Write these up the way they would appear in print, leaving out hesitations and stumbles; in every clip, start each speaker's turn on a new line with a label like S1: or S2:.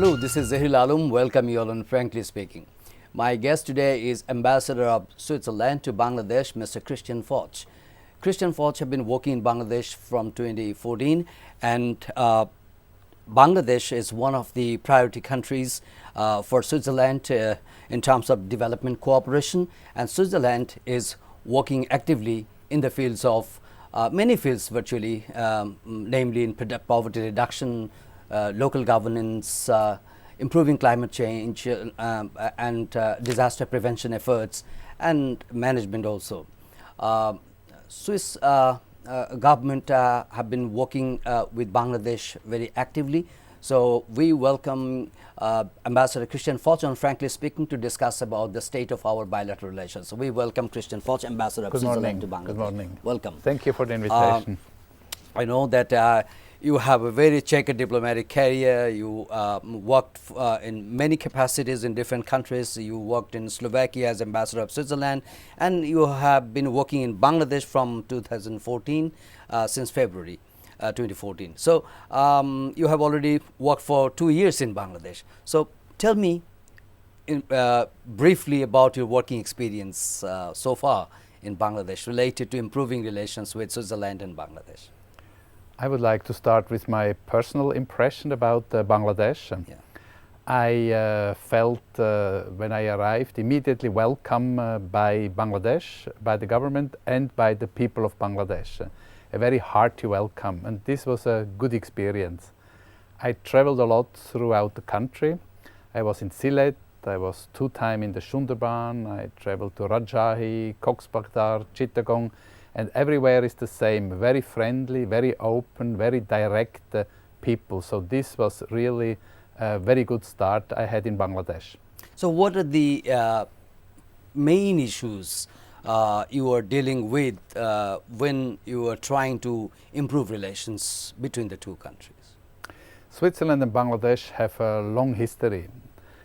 S1: Hello, this is Zahir Alum. Welcome you all on Frankly Speaking. My guest today is Ambassador of Switzerland to Bangladesh, Mr. Christian Pothe. Christian Pothe have been working in Bangladesh from 2014, and Bangladesh is one of the priority countries for Switzerland in terms of development cooperation, and Switzerland is working actively in the fields of many fields virtually, namely in poverty reduction, local governance, improving climate change, and disaster prevention efforts and management also. Swiss government have been working with Bangladesh very actively. So we welcome Ambassador Christian Pothe on Frankly Speaking to discuss about the state of our bilateral relations. So we welcome Christian Pothe, Ambassador of Switzerland to Bangladesh.
S2: Good morning.
S1: Welcome.
S2: Thank you for the invitation.
S1: I know that you have a very checkered diplomatic career. You worked in many capacities in different countries. You worked in Slovakia as Ambassador of Switzerland, and you have been working in Bangladesh from 2014, since February 2014. So you have already worked for 2 years in Bangladesh. So tell me briefly about your working experience so far in Bangladesh related to improving relations with Switzerland and Bangladesh.
S2: I would like to start with my personal impression about Bangladesh.
S1: Yeah.
S2: I felt when I arrived immediately welcome by Bangladesh, by the government and by the people of Bangladesh. A very hearty welcome, and this was a good experience. I traveled a lot throughout the country. I was in Sylhet, I was 2 times in the Sundarban, I traveled to Rajshahi, Cox's Bazar, Chittagong, and everywhere is the same, very friendly, very open, very direct people. So this was really a very good start I had in Bangladesh.
S1: So what are the main issues you are dealing with when you are trying to improve relations between the two countries?
S2: Switzerland and Bangladesh have a long history.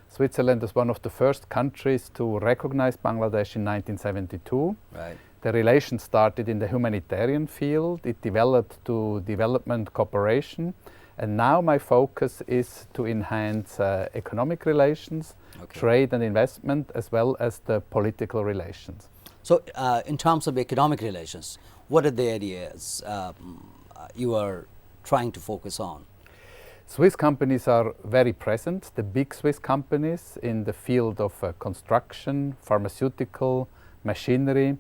S2: Switzerland was one of the first countries to recognize Bangladesh in 1972.
S1: Right.
S2: The relations started in the humanitarian field. It developed to development cooperation. And now my focus is to enhance economic relations,
S1: Okay.
S2: trade and investment, as well as the political relations.
S1: So in terms of economic relations, what are the areas you are trying to focus on?
S2: Swiss companies are very present, the big Swiss companies in the field of construction, pharmaceutical, machinery.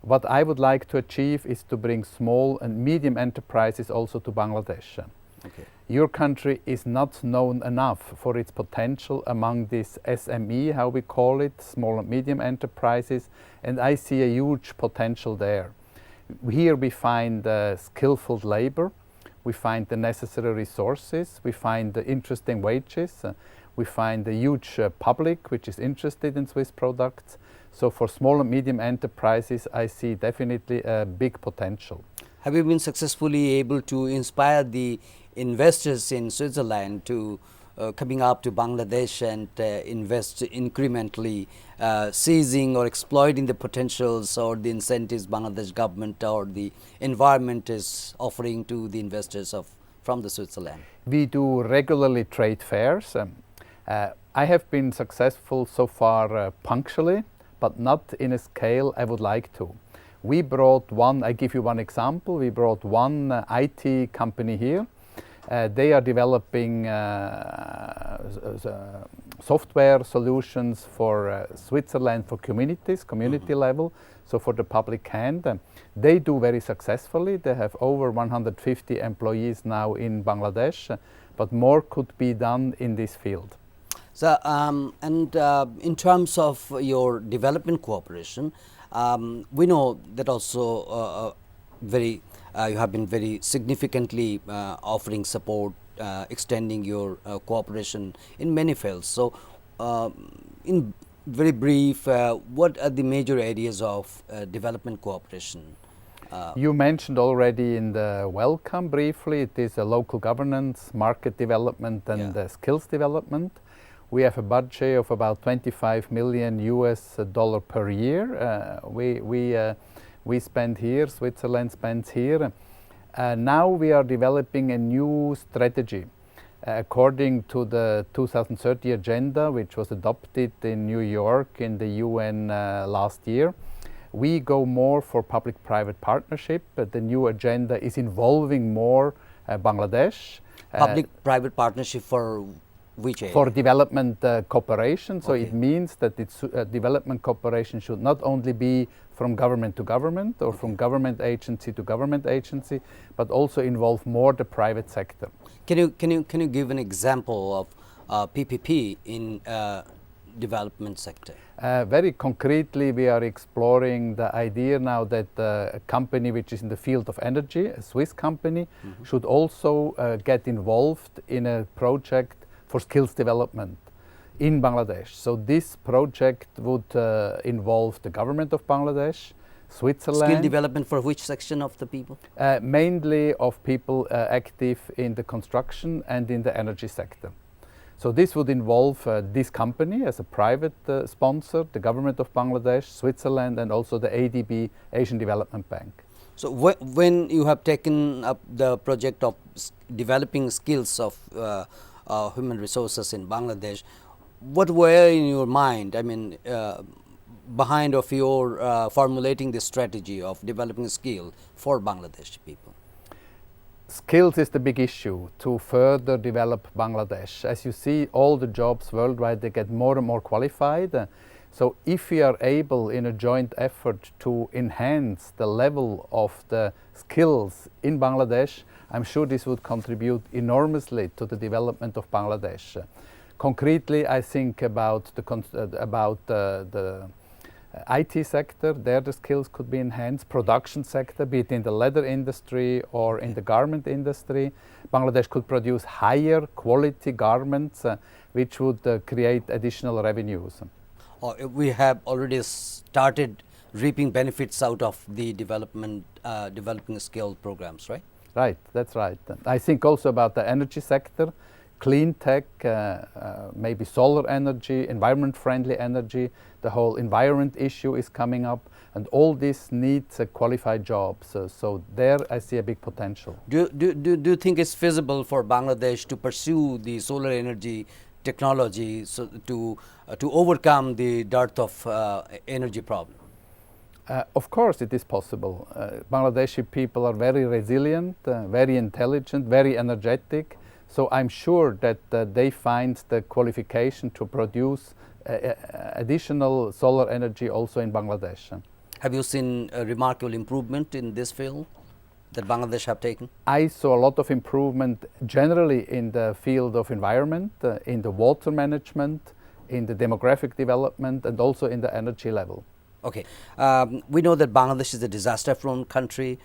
S2: What I would like to achieve is to bring small and medium enterprises also to Bangladesh.
S1: Okay.
S2: Your country is not known enough for its potential among this SME, how we call it, small and medium enterprises, and I see a huge potential there. Here we find skillful labor, we find the necessary resources, we find the interesting wages, we find a huge public which is interested in Swiss products. So for small and medium enterprises, I see definitely a big potential.
S1: Have you been successfully able to inspire the investors in Switzerland to coming up to Bangladesh and invest incrementally, seizing or exploiting the potentials or the incentives Bangladesh government or the environment is offering to the investors from the Switzerland?
S2: We do regularly trade fairs. I have been successful so far punctually, but not in a scale I would like to. We brought one, I give you one example, we brought one IT company here. They are developing software solutions for Switzerland for communities, community level, so for the public hand. They do very successfully. They have over 150 employees now in Bangladesh, but more could be done in this field.
S1: So, in terms of your development cooperation, we know that also you have been very significantly offering support, extending your cooperation in many fields. So, in very brief, what are the major areas of development cooperation?
S2: You mentioned already in the welcome briefly, it is a local governance, market development and skills development. We have a budget of about $25 million per year. We spend here, Switzerland spends here. Now we are developing a new strategy. According to the 2030 agenda, which was adopted in New York in the UN last year, we go more for public-private partnership. The new agenda is involving more Bangladesh.
S1: Public-private partnership for which area?
S2: For development cooperation. So
S1: Okay.
S2: it means that development cooperation should not only be from government to government or from government agency to government agency, but also involve more the private sector.
S1: Can you give an example of PPP in development sector?
S2: Very concretely, we are exploring the idea now that a company which is in the field of energy, a Swiss company, should also get involved in a project for skills development in Bangladesh. So this project would involve the government of Bangladesh, Switzerland.
S1: Skill development for which section of the people?
S2: Mainly of people active in the construction and in the energy sector. So this would involve this company as a private sponsor, the government of Bangladesh, Switzerland, and also the ADB, Asian Development Bank.
S1: So when you have taken up the project of developing skills of human resources in Bangladesh, what were in your mind, I mean, behind of your formulating the strategy of developing skill for Bangladesh people?
S2: Skills is the big issue to further develop Bangladesh. As you see, all the jobs worldwide, they get more and more qualified. So if we are able in a joint effort to enhance the level of the skills in Bangladesh, I'm sure this would contribute enormously to the development of Bangladesh. Concretely, I think about the IT sector. There the skills could be enhanced. Production sector, be it in the leather industry or in the garment industry. Bangladesh could produce higher quality garments which would create additional revenues.
S1: We have already started reaping benefits out of the developing skill programs, right?
S2: Right, that's right. I think also about the energy sector, clean tech, maybe solar energy, environment-friendly energy. The whole environment issue is coming up, and all this needs qualified jobs. So there I see a big potential.
S1: Do you think it's feasible for Bangladesh to pursue the solar energy technology so to overcome the dearth of energy problem?
S2: Of course it is possible. Bangladeshi people are very resilient, very intelligent, very energetic. So I'm sure that they find the qualification to produce additional solar energy also in Bangladesh.
S1: Have you seen a remarkable improvement in this field that Bangladesh have taken?
S2: I saw a lot of improvement generally in the field of environment, in the water management, in the demographic development, and also in the energy level.
S1: Okay. We know that Bangladesh is a disaster-prone country.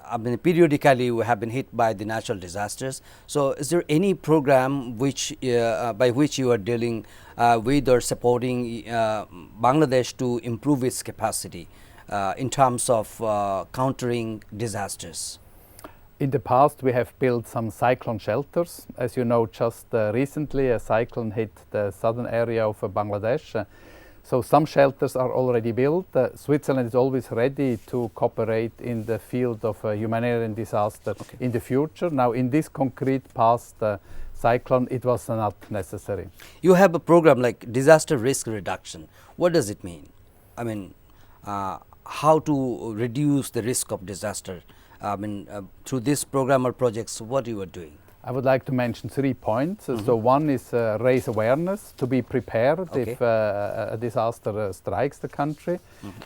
S1: I mean, periodically we have been hit by the natural disasters. So is there any program which by which you are dealing with or supporting Bangladesh to improve its capacity in terms of countering disasters?
S2: In the past we have built some cyclone shelters. As you know, just recently a cyclone hit the southern area of Bangladesh. So some shelters are already built. Switzerland is always ready to cooperate in the field of humanitarian disaster in the future. Now in this concrete past cyclone, it was not necessary.
S1: You have a program like disaster risk reduction. What does it mean? I mean, how to reduce the risk of disaster? I mean, through this program or projects, what you are doing?
S2: I would like to mention 3 points. So one is raise awareness, to be prepared if a disaster strikes the country.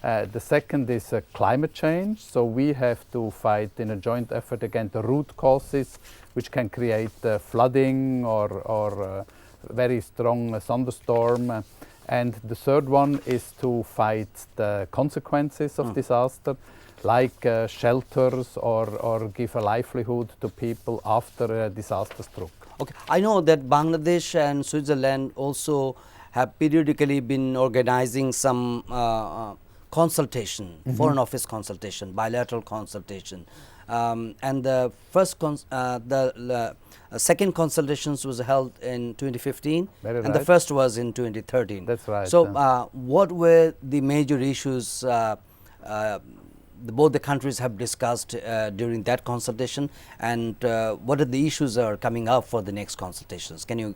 S2: The second is climate change. So we have to fight in a joint effort against the root causes which can create flooding or very strong thunderstorm. And the third one is to fight the consequences of disaster, like shelters or give a livelihood to people after a disaster struck.
S1: Okay, I know that Bangladesh and Switzerland also have periodically been organizing some consultation, foreign office consultation, bilateral consultation, and the first second consultations was held in 2015, and the first was in 2013.
S2: That's right.
S1: So, what were the major issues both the countries have discussed during that consultation, and what are the issues that are coming up for the next consultations? Can you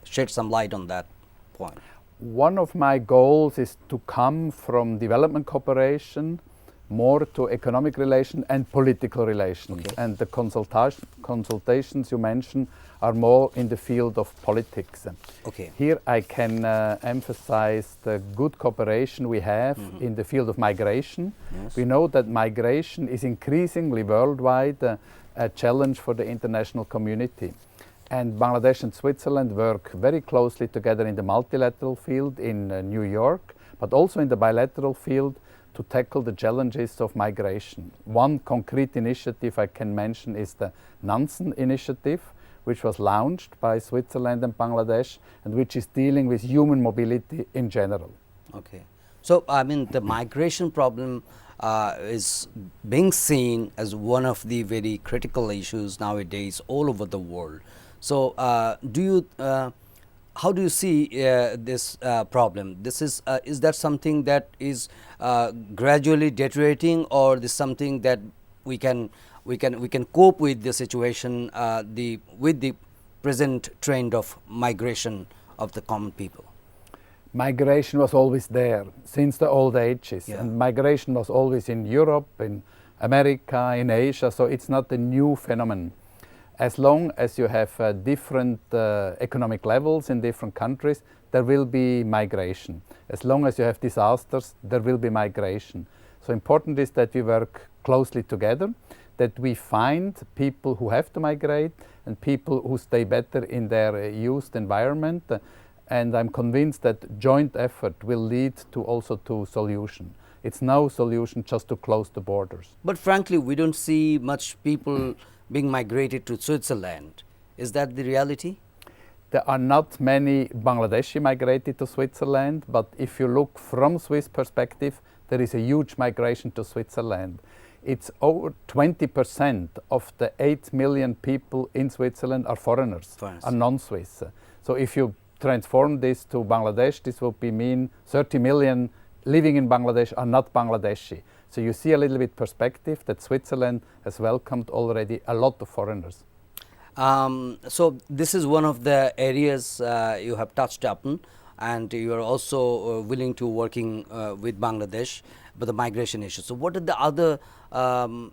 S1: shed some light on that point?
S2: One of my goals is to come from development cooperation more to economic relation and political relations.
S1: Okay.
S2: And the consultations you mentioned are more in the field of politics.
S1: Okay.
S2: Here I can emphasize the good cooperation we have in the field of migration.
S1: Yes.
S2: We know that migration is increasingly worldwide a challenge for the international community. And Bangladesh and Switzerland work very closely together in the multilateral field in New York, but also in the bilateral field to tackle the challenges of migration. One concrete initiative I can mention is the Nansen initiative, which was launched by Switzerland and Bangladesh, and which is dealing with human mobility in general.
S1: Okay. So, I mean, the migration problem is being seen as one of the very critical issues nowadays all over the world. So, how do you see this problem? This is that something that is gradually deteriorating, or this something that we can cope with the situation with the present trend of migration of the common people?
S2: Migration was always there since the old ages,
S1: Yeah.
S2: and migration was always in Europe, in America, in Asia, so it's not a new phenomenon. As long as you have different economic levels in different countries, there will be migration. As long as you have disasters, there will be migration. So important is that we work closely together, that we find people who have to migrate and people who stay better in their used environment. And I'm convinced that joint effort will lead to also to solution. It's no solution just to close the borders.
S1: But frankly, we don't see much people being migrated to Switzerland. Is that the reality?
S2: There are not many Bangladeshi migrated to Switzerland, but if you look from Swiss perspective, there is a huge migration to Switzerland. It's over 20% of the 8 million people in Switzerland are foreigners, are non-Swiss. So if you transform this to Bangladesh, this would mean 30 million living in Bangladesh are not Bangladeshi. So you see a little bit perspective that Switzerland has welcomed already a lot of foreigners.
S1: So this is one of the areas you have touched upon, and you are also willing to working with Bangladesh with the migration issue. So what are the other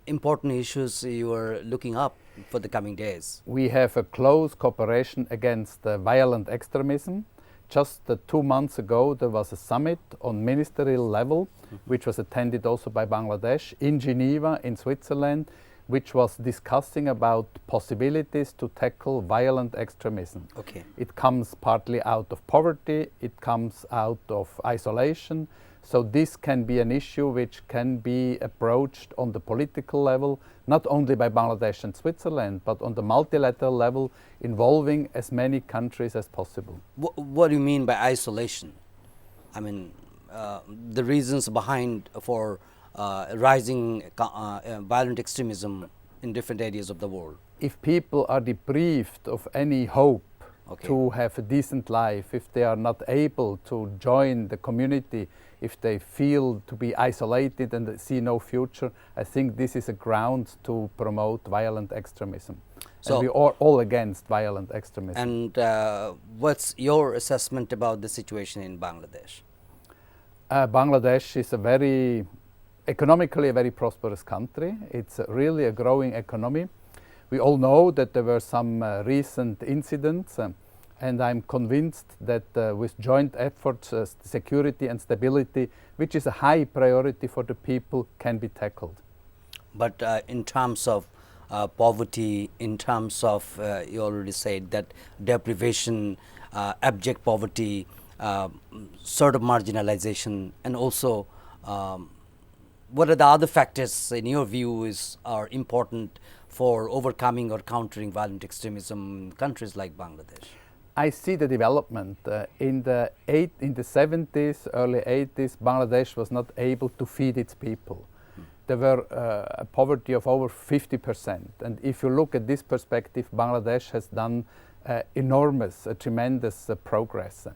S1: important issues you are looking up for the coming days?
S2: We have a close cooperation against violent extremism. Just 2 months ago, there was a summit on ministerial level, which was attended also by Bangladesh in Geneva, in Switzerland, which was discussing about possibilities to tackle violent extremism.
S1: Okay.
S2: It comes partly out of poverty, it comes out of isolation. So this can be an issue which can be approached on the political level, not only by Bangladesh and Switzerland, but on the multilateral level, involving as many countries as possible.
S1: What do you mean by isolation? I mean, the reasons behind for rising violent extremism in different areas of the world.
S2: If people are deprived of any hope to have a decent life, if they are not able to join the community, if they feel to be isolated and see no future, I think this is a ground to promote violent extremism. So, and we are all against violent extremism.
S1: And what's your assessment about the situation in Bangladesh?
S2: Bangladesh is economically a very prosperous country. It's really a growing economy. We all know that there were some recent incidents, and I'm convinced that with joint efforts, security and stability, which is a high priority for the people, can be tackled.
S1: But in terms of poverty, in terms of, you already said that deprivation, abject poverty, sort of marginalization, and also what are the other factors in your view are important for overcoming or countering violent extremism in countries like Bangladesh?
S2: I see the development. In the 70s, early 80s, Bangladesh was not able to feed its people. There were a poverty of over 50%. And if you look at this perspective, Bangladesh has done tremendous progress.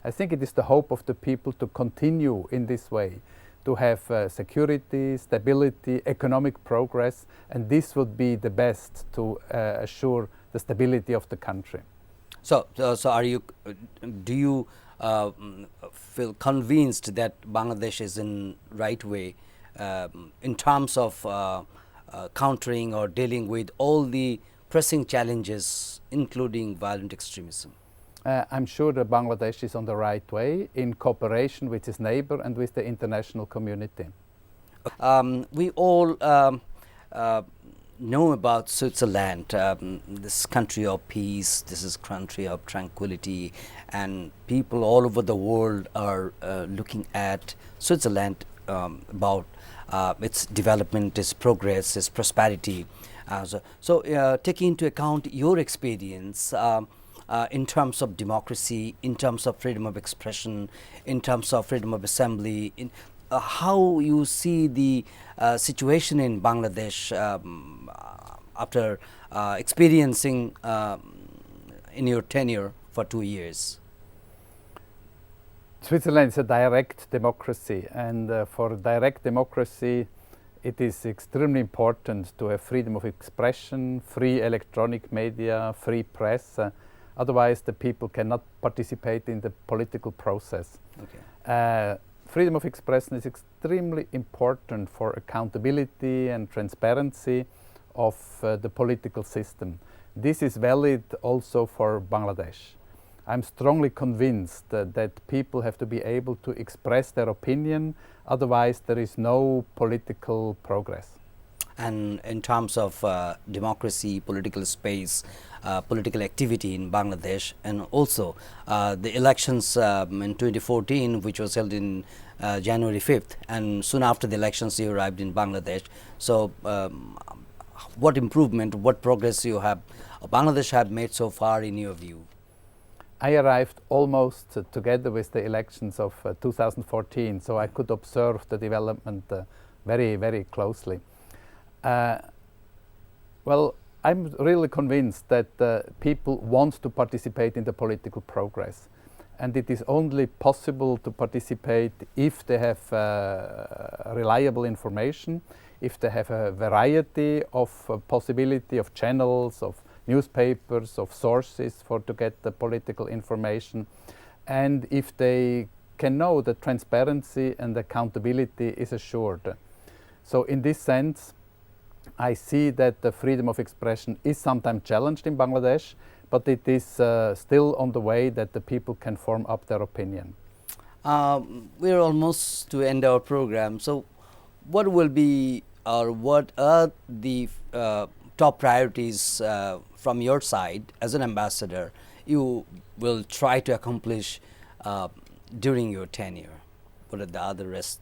S2: I think it is the hope of the people to continue in this way. to have security, stability, economic progress, and this would be the best to assure the stability of the country.
S1: So do you feel convinced that Bangladesh is in right way in terms of countering or dealing with all the pressing challenges, including violent extremism?
S2: I'm sure that Bangladesh is on the right way in cooperation with its neighbor and with the international community.
S1: We all know about Switzerland, this country of peace, this is country of tranquility, and people all over the world are looking at Switzerland about its development, its progress, its prosperity. Taking into account your experience in terms of democracy, in terms of freedom of expression, in terms of freedom of assembly, how you see the situation in Bangladesh after experiencing in your tenure for 2 years?
S2: Switzerland is a direct democracy, and for direct democracy it is extremely important to have freedom of expression, free electronic media, free press. Otherwise the people cannot participate in the political process.
S1: Okay.
S2: Freedom of expression is extremely important for accountability and transparency of the political system. This is valid also for Bangladesh. I'm strongly convinced that people have to be able to express their opinion, otherwise there is no political progress.
S1: And in terms of democracy, political space, political activity in Bangladesh, and also the elections in 2014, which was held in January 5th, and soon after the elections you arrived in Bangladesh. So what improvement, what progress you have, Bangladesh have made so far in your view?
S2: I arrived almost together with the elections of 2014, so I could observe the development very, very closely. Well, I'm really convinced that people want to participate in the political progress, and it is only possible to participate if they have reliable information, if they have a variety of possibility of channels, of newspapers, of sources to get the political information, and if they can know that transparency and accountability is assured. So in this sense, I see that the freedom of expression is sometimes challenged in Bangladesh, but it is still on the way that the people can form up their opinion.
S1: We're almost to end our program. So what will be or what are the top priorities from your side as an ambassador you will try to accomplish during your tenure? What are the other rest?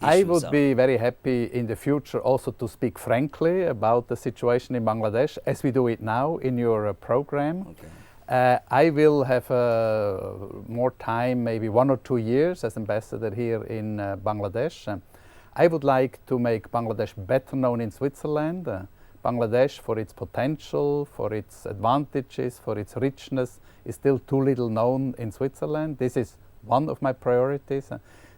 S2: I would be very happy in the future also to speak frankly about the situation in Bangladesh, as we do it now in your program.
S1: Okay.
S2: I will have more time, maybe 1 or 2 years as ambassador here in Bangladesh. I would like to make Bangladesh better known in Switzerland. Bangladesh, for its potential, for its advantages, for its richness, is still too little known in Switzerland. This is one of my priorities.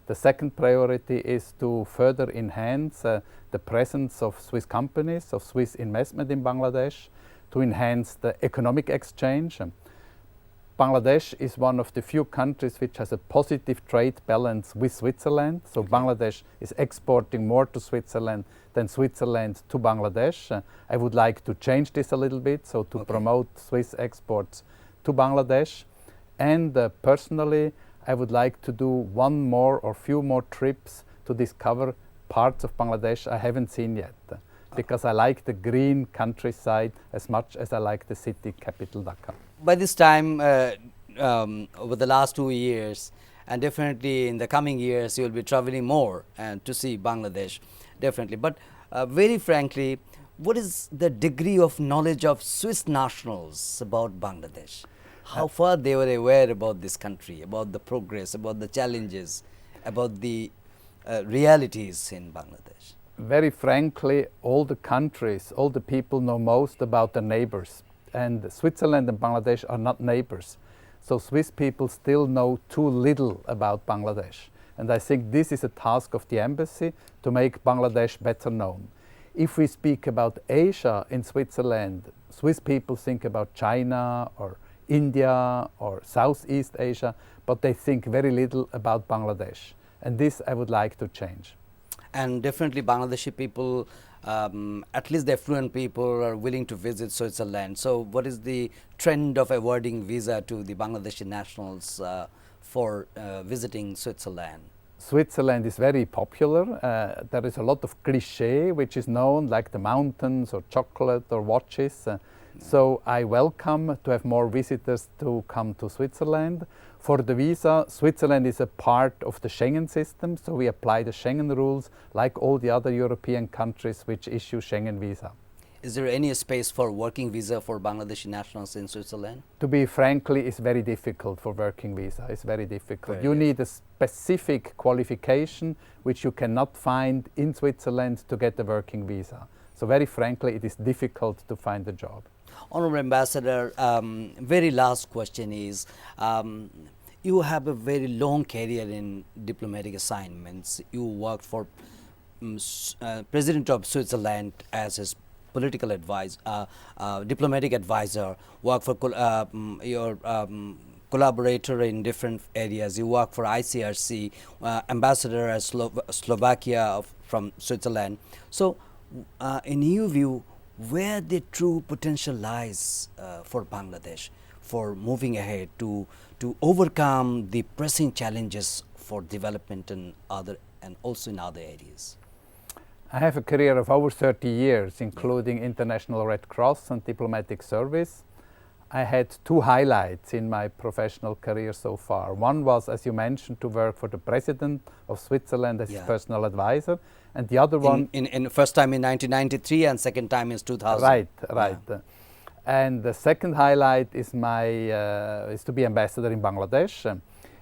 S2: The second priority is to further enhance the presence of Swiss companies, of Swiss investment in Bangladesh, to enhance the economic exchange. Bangladesh is one of the few countries which has a positive trade balance with Switzerland. So Bangladesh is exporting more to Switzerland than Switzerland to Bangladesh. I would like to change this a little bit, so to promote Swiss exports to Bangladesh. And personally, I would like to do one more or few more trips to discover parts of Bangladesh I haven't seen yet, because I like the green countryside as much as I like the city capital, Dhaka.
S1: By this time, over the last 2 years, and definitely in the coming years, you will be traveling more and to see Bangladesh, definitely. But very frankly, what is the degree of knowledge of Swiss nationals about Bangladesh? How far they were aware about this country, about the progress, about the challenges, about the realities in Bangladesh?
S2: Very frankly, all the countries, all the people know most about their neighbors. And Switzerland and Bangladesh are not neighbors. So Swiss people still know too little about Bangladesh. And I think this is a task of the embassy to make Bangladesh better known. If we speak about Asia in Switzerland, Swiss people think about China or India or Southeast Asia, but they think very little about Bangladesh. And this I would like to change.
S1: And definitely Bangladeshi people, at least the affluent people, are willing to visit Switzerland. So what is the trend of awarding visa to the Bangladeshi nationals for visiting Switzerland?
S2: Switzerland is very popular. There is a lot of cliché which is known, like the mountains or chocolate or watches. So I welcome to have more visitors to come to Switzerland. For the visa, Switzerland is a part of the Schengen system, so we apply the Schengen rules like all the other European countries which issue Schengen visa.
S1: Is there any space for working visa for Bangladeshi nationals in Switzerland?
S2: To be frankly, it's very difficult for working visa. It's very difficult. You need a specific qualification which you cannot find in Switzerland to get a working visa. So very frankly, it is difficult to find a job.
S1: Honorable Ambassador, very last question is, you have a very long career in diplomatic assignments. You worked for President of Switzerland as his political diplomatic advisor, worked for your collaborator in different areas. You work for ICRC, ambassador as Slovakia from Switzerland. So, in your view, where the true potential lies for Bangladesh for moving ahead to overcome the pressing challenges for development and also in other areas?
S2: I have a career of over 30 years, including International Red Cross and diplomatic service. I had two highlights in my professional career so far. One was, as you mentioned, to work for the President of Switzerland as his personal advisor, and the other one...
S1: In first time in 1993 and second time in 2000.
S2: Right. Yeah. And the second highlight is is to be ambassador in Bangladesh.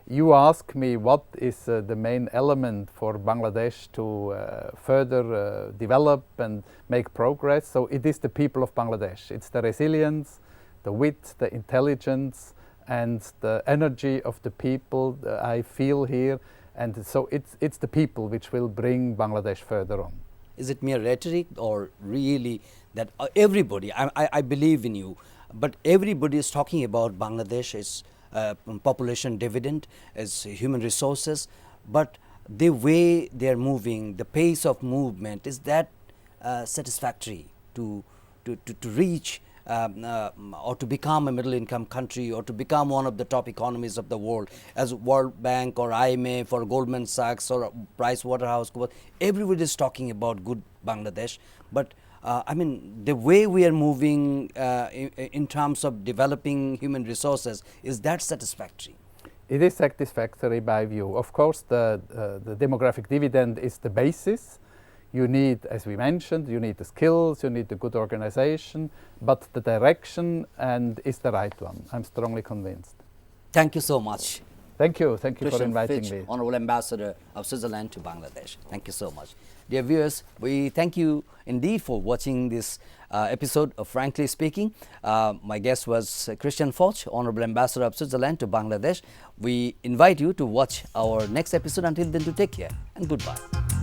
S2: You ask me what is the main element for Bangladesh to further develop and make progress. So it is the people of Bangladesh. It's the resilience, the wit, the intelligence, and the energy of the people I feel here. And so it's the people which will bring Bangladesh further on.
S1: Is it mere rhetoric or really that everybody, I believe in you, but everybody is talking about Bangladesh is population dividend, as human resources, but the way they are moving, the pace of movement, is that satisfactory to reach or to become a middle income country or to become one of the top economies of the world, as World Bank or IMF or Goldman Sachs or Price Waterhouse? Everybody is talking about good Bangladesh, but I mean, the way we are moving in terms of developing human resources, is that satisfactory?
S2: It is satisfactory by view. Of course, the demographic dividend is the basis. You need, as we mentioned, you need the skills, you need the good organization, but the direction is the right one. I'm strongly convinced.
S1: Thank you so much.
S2: Thank you for inviting
S1: Fitch,
S2: me.
S1: Honorable Ambassador of Switzerland to Bangladesh. Thank you so much. Dear viewers, we thank you indeed for watching this episode of Frankly Speaking. My guest was Christian Foch, Honorable Ambassador of Switzerland to Bangladesh. We invite you to watch our next episode. Until then, to take care and goodbye.